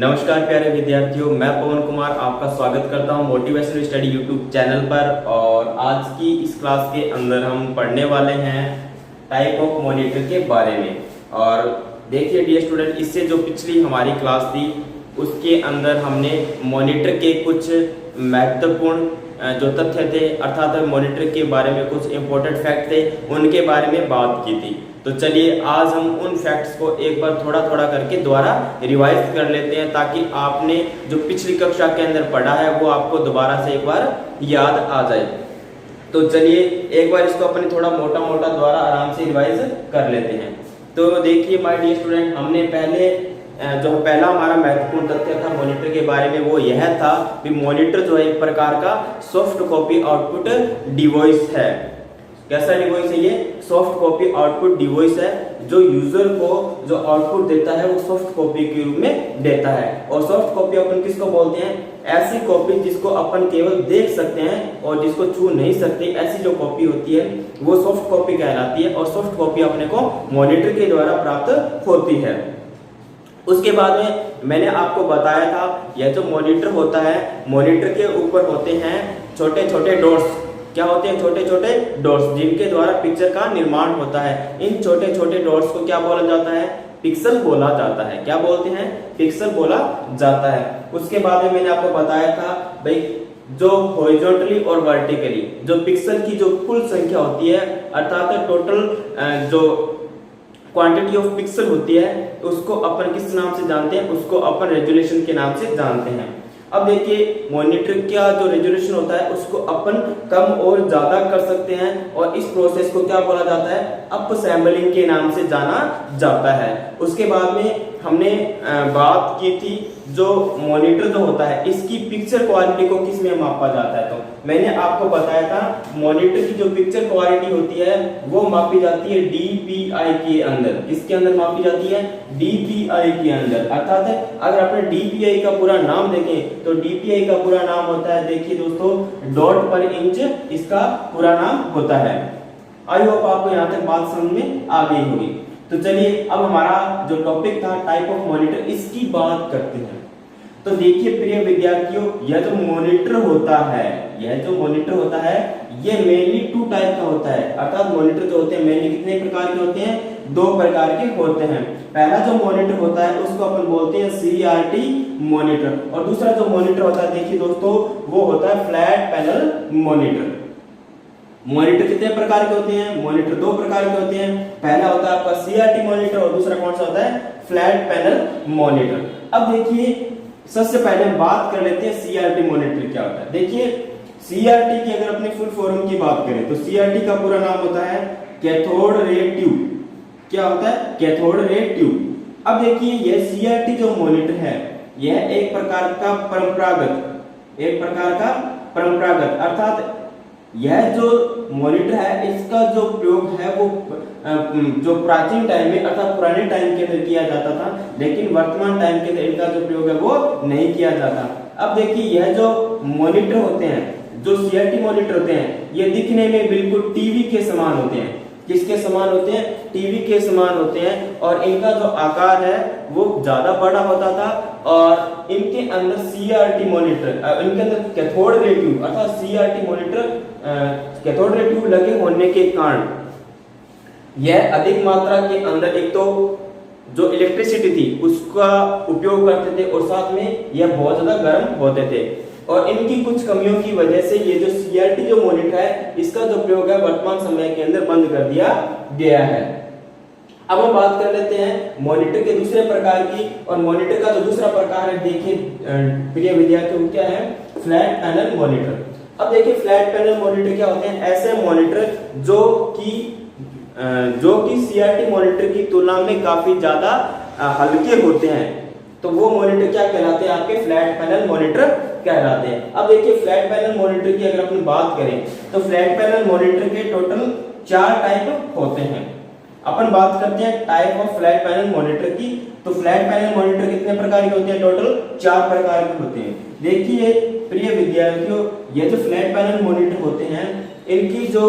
नमस्कार प्यारे विद्यार्थियों, मैं पवन कुमार आपका स्वागत करता हूं मोटिवेशनल स्टडी यूट्यूब चैनल पर। और आज की इस क्लास के अंदर हम पढ़ने वाले हैं टाइप ऑफ मॉनिटर के बारे में। और देखिए डियर स्टूडेंट, इससे जो पिछली हमारी क्लास थी उसके अंदर हमने मॉनिटर के कुछ महत्वपूर्ण जो तथ्य थे अर्थात मॉनिटर के बारे में कुछ इंपॉर्टेंट फैक्ट थे उनके बारे में बात की थी। तो चलिए आज हम उन फैक्ट्स को एक बार थोड़ा थोड़ा करके दोबारा रिवाइज कर लेते हैं, ताकि आपने जो पिछली कक्षा के अंदर पढ़ा है वो आपको दोबारा से एक बार याद आ जाए। तो चलिए एक बार इसको अपने थोड़ा मोटा मोटा दोबारा आराम से रिवाइज कर लेते हैं। तो देखिए माय डियर स्टूडेंट, हमने पहला हमारा महत्वपूर्ण तथ्य था मॉनिटर के बारे में, वो यह था कि मॉनिटर जो है एक प्रकार का सॉफ्ट कॉपी आउटपुट डिवाइस है। कैसा डिवाइस है ये? सॉफ्ट कॉपी आउटपुट डिवाइस है, जो यूजर को जो आउटपुट देता है वो सॉफ्ट कॉपी के रूप में देता है। और सॉफ्ट कॉपी अपन किसको बोलते हैं? ऐसी कॉपी जिसको अपन केवल देख सकते हैं और जिसको छू नहीं सकते, ऐसी जो कॉपी होती है वो सॉफ्ट कॉपी कहलाती है। और सॉफ्ट कॉपी अपने को मॉनिटर के द्वारा प्राप्त होती है। उसके बाद में मैंने आपको बताया था यह जो मॉनिटर होता है, मॉनिटर के ऊपर होते हैं छोटे छोटे डॉट्स। क्या होते हैं? छोटे छोटे डॉट्स, जिनके द्वारा पिक्चर का निर्माण होता है। इन छोटे छोटे डॉट्स को क्या बोला जाता है? पिक्सल बोला जाता है। क्या बोलते हैं? पिक्सल बोला जाता है। उसके बाद में मैंने आपको बताया था भाई जो हॉरिजॉन्टली और वर्टिकली जो पिक्सल की जो कुल संख्या होती है अर्थात टोटल जो क्वांटिटी ऑफ पिक्सल होती है उसको अपन किस नाम से जानते हैं? उसको अपन रेजोल्यूशन के नाम से जानते हैं। अब देखिए मॉनिटर का जो रेजोल्यूशन होता है उसको अपन कम और ज्यादा कर सकते हैं, और इस प्रोसेस को क्या बोला जाता है? अप सैंपलिंग के नाम से जाना जाता है। उसके बाद में हमने बात की थी जो मॉनिटर जो होता है इसकी पिक्चर क्वालिटी को किस में मापा जाता है। तो मैंने आपको बताया था मॉनिटर की जो पिक्चर क्वालिटी होती है वो मापी जाती है DPI के अंदर। किसके अंदर मापी जाती है? DPI के अंदर। अर्थात अगर अपने DPI का पूरा नाम देखें तो DPI का पूरा नाम होता है, देखिए दोस्तों, डॉट पर इंच इसका पूरा नाम होता है। आई होप आपको यहाँ तक बात समझ में आ गई होगी। तो चलिए अब हमारा जो टॉपिक था टाइप ऑफ मॉनिटर, इसकी बात करते हैं। तो देखिए प्रिय विद्यार्थियों, यह जो मॉनिटर होता है ये मेनली टू टाइप का होता है। अर्थात मॉनिटर जो होते हैं मेनली कितने प्रकार के होते हैं? दो प्रकार के होते हैं। पहला जो मॉनिटर होता है उसको अपन बोलते हैं CRT मॉनिटर, और दूसरा जो मॉनिटर होता है देखिए दोस्तों वो होता है फ्लैट पैनल मॉनिटर। मॉनिटर कितने प्रकार के होते हैं? मॉनिटर दो प्रकार के होते हैं। पहला होता है आपका CRT मॉनिटर और दूसरा कौन सा होता है? Flat panel monitor. अब देखिए सबसे पहले हम बात कर लेते हैं CRT मॉनिटर क्या होता है। देखिए CRT की अगर अपनी फुल फॉर्म की बात करें तो CRT का पूरा नाम होता है कैथोड रे ट्यूब। क्या होता है? Cathode ray tube. अब देखिए यह CRT जो मॉनिटर है यह एक प्रकार का परंपरागत अर्थात यह जो मॉनिटर है इसका जो प्रयोग है वो जो प्राचीन टाइम में अर्थात पुराने टाइम के अंदर किया जाता था, लेकिन वर्तमान टाइम के अंदर इनका जो प्रयोग है वो नहीं किया जाता। अब देखिए यह जो मॉनिटर होते हैं, जो CRT मॉनिटर होते हैं, ये दिखने में बिल्कुल टीवी के समान होते हैं। किसके समान होते हैं? टीवी के समान होते हैं। और इनका जो आकार है वो ज्यादा बड़ा होता था, और इनके अंदर CRT मॉनिटर इनके अंदर कैथोड रे ट्यूब अर्थात CRT monitor cathode ray tube लगे होने के कारण यह अधिक मात्रा के अंदर एक तो जो इलेक्ट्रिसिटी थी उसका उपयोग करते थे, और साथ में यह बहुत ज्यादा गर्म होते थे। और इनकी कुछ कमियों की वजह से ये जो CRT जो मॉनिटर है इसका जो प्रयोग है वर्तमान समय के अंदर बंद कर दिया गया है। अब हम बात कर लेते हैं मॉनिटर के दूसरे प्रकार की, और मॉनिटर का जो दूसरा प्रकार है देखिए प्रिय विद्यार्थियों क्या है? Flat panel monitor. अब देखिए फ्लैट पैनल मॉनिटर क्या होते हैं? ऐसे मॉनिटर जो कि CRT मॉनिटर की तुलना में काफी ज्यादा हल्के होते हैं, तो वो मॉनिटर क्या कहलाते हैं? आपके फ्लैट पैनल मॉनिटर कहलाते हैं। अब देखिए फ्लैट पैनल मॉनिटर की अगर अपन बात करें तो फ्लैट पैनल मॉनिटर के टोटल 4 टाइप होते हैं। अपन बात करते हैं type of flat panel monitor की। तो फ्लैट पैनल मॉनिटर कितने प्रकार के होते हैं? टोटल 4 प्रकार के होते हैं। देखिए प्रिय विद्यार्थियों, ये जो फ्लैट पैनल मॉनिटर होते हैं इनकी जो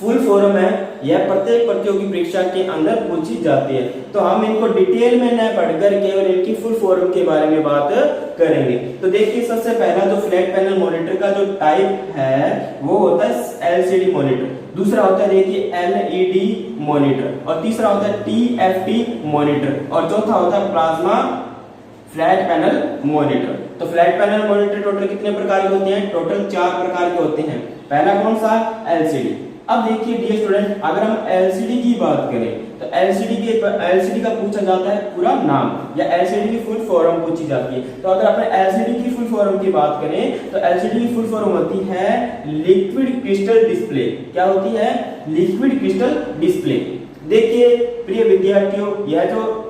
फुल फॉर्म है यह प्रत्येक प्रतियोगी परीक्षा के अंदर पूछी जाती है। तो हम इनको डिटेल में न पढ़ करके और इनकी फुल फॉर्म के बारे में बात करेंगे। तो देखिए सबसे पहला जो फ्लैट पैनल मॉनिटर का जो टाइप है वो होता है एलसीडी मॉनिटर, दूसरा होता है देखिए एलईडी मॉनिटर, और तीसरा होता है टीएफटी मॉनिटर, और चौथा होता है प्लाज्मा फ्लैट पैनल मॉनिटर। तो फ्लैट पैनल मॉनिटर टोटल कितने प्रकार के होते हैं? टोटल 4 प्रकार के होते हैं। पहला कौन सा? एलसीडी। अब देखिए डियर स्टूडेंट, अगर हम एलसीडी की बात करें तो एलसीडी का पूछा जाता है पूरा नाम, या एलसीडी की फुल फॉर्म पूछी जाती है। तो अगर अपने एलसीडी की फुल फॉर्म की बात करें तो एलसीडी की फुल फॉर्म होती है लिक्विड क्रिस्टल डिस्प्ले। क्या होती है? Liquid crystal display. देखिए प्रिय विद्यार्थियों, यह जो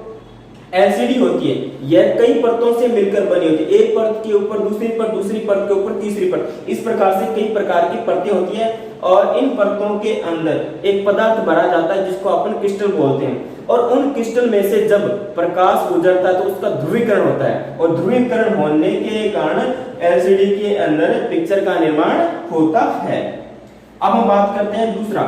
एलसीडी होती है यह कई परतों से मिलकर बनी होती है, एक परत के ऊपर दूसरी परत, दूसरी परत के ऊपर तीसरी परत, इस प्रकार से कई प्रकार की परतें होती है, और इन परतों के अंदर एक पदार्थ भरा जाता है जिसको अपन क्रिस्टल बोलते हैं, और उन क्रिस्टल में से जब प्रकाश गुजरता है तो उसका ध्रुवीकरण होता है, और ध्रुवीकरण होने के कारण एलसीडी के अंदर पिक्चर का निर्माण होता है। अब हम बात करते हैं दूसरा।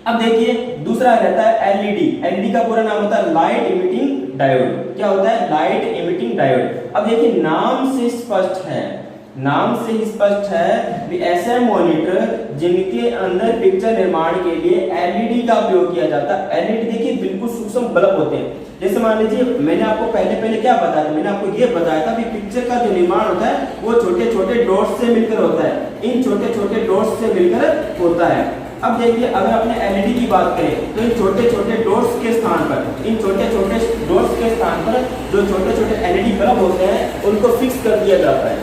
अब देखिए दूसरा रहता है एलईडी। एलईडी का पूरा नाम होता है लाइट इमिटिंग डायोड। क्या होता है? Light emitting diode. अब देखिए नाम से स्पष्ट है, नाम से ही स्पष्ट है कि ऐसे मॉनिटर जिनके अंदर पिक्चर निर्माण के लिए एलईडी का उपयोग किया जाता है। एलईडी देखिए बिल्कुल सूक्ष्म बल्ब होते हैं। जैसे मान लीजिए मैंने आपको पहले क्या बताया था? मैंने आपको ये बताया था कि पिक्चर का जो निर्माण होता है वो छोटे छोटे डॉट्स से मिलकर होता है, इन छोटे छोटे डॉट्स से मिलकर होता है। अब देखिए अगर अपने एलईडी की बात करें तो इन छोटे छोटे डॉट्स के स्थान पर, इन छोटे छोटे डॉट्स के स्थान पर जो छोटे छोटे एलईडी बल्ब होते हैं उनको फिक्स कर दिया जाता है,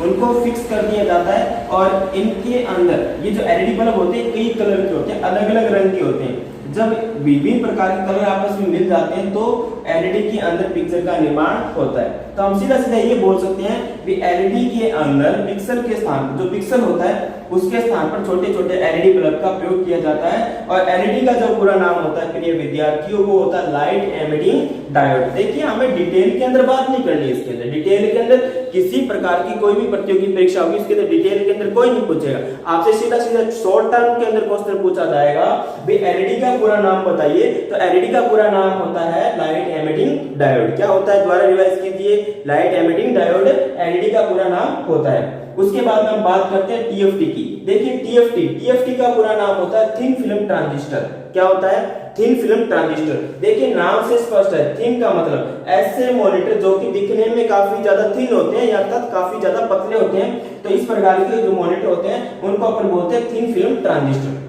उनको फिक्स कर दिया जाता है। और इनके अंदर ये जो एलईडी बल्ब होते हैं कई कलर के होते हैं, अलग अलग रंग के होते हैं। जब विभिन्न प्रकार के कलर आपस में मिल जाते हैं तो एलईडी के अंदर पिक्चर का निर्माण होता है। तो हम सीधा सीधा ये बोल सकते हैं कि एलईडी के अंदर पिक्सल के स्थान, जो पिक्सल होता है उसके स्थान पर छोटे छोटे एलईडी बल्ब का प्रयोग किया जाता है। और एलईडी का जो पूरा नाम होता है प्रिय विद्यार्थियों वो होता है लाइट एमिटिंग डायोड। देखिए हमें डिटेल के अंदर बात नहीं करनी, इसके अंदर डिटेल के अंदर किसी प्रकार की कोई भी प्रतियोगी परीक्षा होगी इसके अंदर डिटेल के अंदर कोई नहीं पूछेगा आपसे, सीधा सीधा शॉर्ट टर्म के अंदर क्वेश्चन पूछा जाएगा भाई एलईडी का पूरा नाम बताइए। तो एलईडी का पूरा नाम होता है लाइट एमिटिंग डायोड। क्या होता है? दोबारा रिवाइज कीजिए, लाइट एमिटिंग डायोड एलईडी का पूरा नाम होता है। उसके बाद में हम बात करते हैं टीएफटी की। देखिए टीएफटी का पूरा नाम होता है थिन फिल्म ट्रांजिस्टर। क्या होता है? Thin film transistor. देखिए नाम से स्पष्ट है, थिन का मतलब ऐसे मॉनिटर जो कि दिखने में काफी ज्यादा थिन होते हैं या अर्थात काफी ज्यादा पतले होते हैं, तो इस प्रकार के जो मॉनिटर होते हैं उनको अपन बोलते हैं थिन फिल्म ट्रांजिस्टर।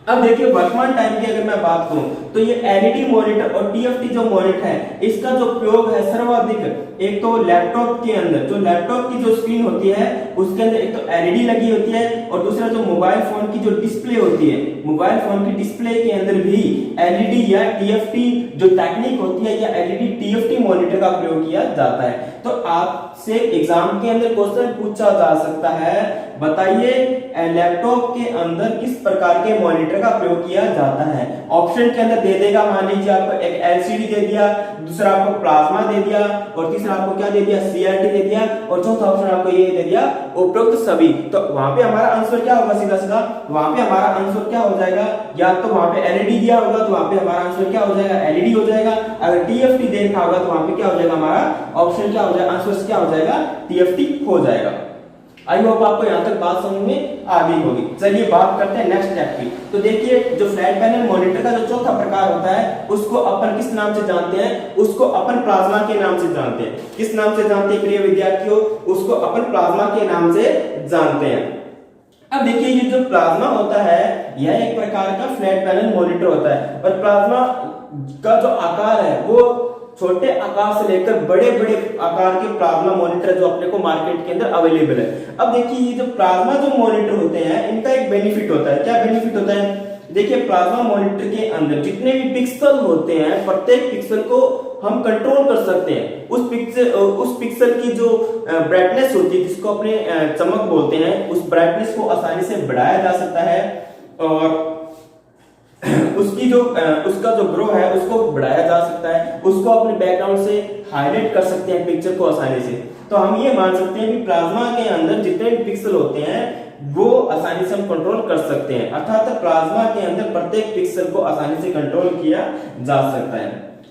अब देखिए वर्तमान टाइम की अगर मैं बात करूं तो ये एलईडी मॉनिटर और टीएफटी जो मॉनिटर है इसका जो प्रयोग है सर्वाधिक एक तो लैपटॉप के अंदर, जो लैपटॉप की जो स्क्रीन होती है उसके अंदर एक तो एलईडी लगी होती है, और दूसरा जो मोबाइल फोन की जो डिस्प्ले होती है, मोबाइल फोन की डिस्प्ले के अंदर भी एलईडी या टीएफटी जो टेक्निक होती है या एलईडी टीएफटी मॉनिटर का प्रयोग किया जाता है। तो आपसे एग्जाम के अंदर क्वेश्चन पूछा जा सकता है, बताइए लैपटॉप के अंदर किस प्रकार के मॉनिटर का प्रयोग किया जाता है। ऑप्शन के अंदर दे देगा, मान लीजिए आपको एक एलसीडी दे दिया, दूसरा आपको प्लाज्मा दे दिया, और तीसरा आपको क्या दे दिया? सीआरटी दे दिया, और चौथा ऑप्शन आपको ये दे दिया उपरोक्त सभी। तो वहां पे हमारा आंसर क्या होगा? सीधा सीधा वहां पे हमारा आंसर क्या हो जाएगा? या तो वहां पे एलईडी दिया होगा तो वहां पे हमारा आंसर क्या हो जाएगा? एलईडी हो जाएगा। अगर टीएफटी देखा होगा तो वहां पे क्या हो जाएगा? हमारा ऑप्शन क्या हो जाएगा? आंसर क्या हो जाएगा? टीएफटी हो जाएगा। आई होप आपको यहाँ तक बात समझ में आ गई होगी। चलिए बात करते हैं नेक्स्ट स्टेप की। तो देखिए जो फ्लैट पैनल मॉनिटर का जो चौथा प्रकार होता है उसको अपन किस नाम से जानते हैं? उसको अपन प्लाज्मा के नाम से जानते हैं। किस नाम से जानते हैं प्रिय विद्यार्थियों? उसको अपन प्लाज्मा के नाम से जानते हैं। अब देखिए ये जो प्लाज्मा होता है यह एक प्रकार का फ्लैट पैनल मॉनिटर होता है, और प्लाज्मा का जो आकार है वो छोटे आकार से लेकर बड़े बड़े आकार के प्लाज्मा मॉनिटर जो अपने को मार्केट के अंदर अवेलेबल है। अब देखिए ये जो प्लाज्मा जो मॉनिटर होते हैं इनका एक बेनिफिट होता है। क्या बेनिफिट होता है? देखिए प्लाज्मा मॉनिटर के अंदर जितने भी पिक्सल होते हैं प्रत्येक पिक्सल को हम कंट्रोल कर सकते हैं। उस पिक्सल की जो ब्राइटनेस होती है जिसको अपने चमक बोलते हैं, उस ब्राइटनेस को आसानी से बढ़ाया जा सकता है, और उसकी जो उसका जो ग्रो है उसको बढ़ाया जा सकता है, उसको अपने बैकग्राउंड से हाईलाइट कर सकते हैं पिक्चर को आसानी से। तो हम ये मान सकते हैं कि प्लाज्मा के अंदर जितने भी पिक्सल होते हैं वो आसानी से हम कंट्रोल कर सकते हैं, अर्थात प्लाज्मा के अंदर प्रत्येक पिक्सल को आसानी से कंट्रोल किया जा सकता है।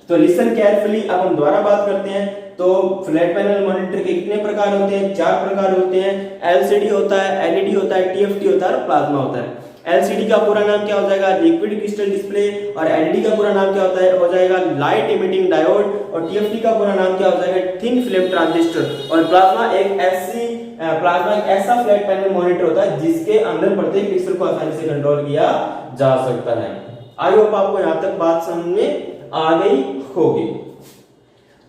तो लिसन केयरफुली, अब हम दोबारा बात करते हैं। तो फ्लैट पैनल मॉनिटर के कितने प्रकार होते हैं? 4 प्रकार होते हैं। एलसीडी होता है, एलईडी होता है, टीएफटी होता है और प्लाज्मा होता है। एलसीडी का पूरा नाम क्या हो जाएगा? Liquid crystal display. और एलईडी का पूरा नाम क्या होता है? हो जाएगा लाइट इमिटिंग डायोड। और टीएफटी का पूरा नाम क्या हो जाएगा? Thin film transistor. और प्लाज्मा एक ऐसा फ्लैट पैनल मॉनिटर होता है जिसके अंदर प्रत्येक पिक्सल को आसानी से कंट्रोल किया जा सकता है। आई होप आपको यहाँ तक बात समझ में आ गई होगी।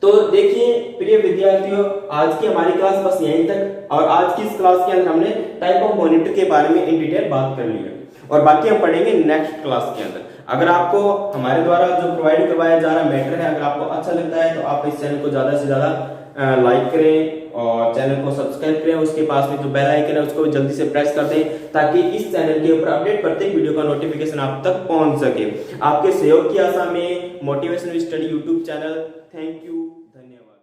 तो देखिए प्रिय विद्यार्थियों, आज की हमारी क्लास बस यहीं तक। और आज की इस क्लास के अंदर हमने टाइप ऑफ मॉनिटर के बारे में इन डिटेल बात कर ली है, और बाकी हम पढ़ेंगे नेक्स्ट क्लास के अंदर। अगर आपको हमारे द्वारा जो प्रोवाइड करवाया जा रहा मैटर है, अगर आपको अच्छा लगता है तो आप इस चैनल को ज्यादा से ज्यादा लाइक करें और चैनल को सब्सक्राइब करें। उसके पास में जो बेल आइकन है उसको जल्दी से प्रेस कर दें, ताकि इस चैनल के ऊपर अपडेट प्रत्येक वीडियो का नोटिफिकेशन आप तक पहुंच सके। आपके सहयोग की आशा में motivational study YouTube channel. Thank you, धन्यवाद।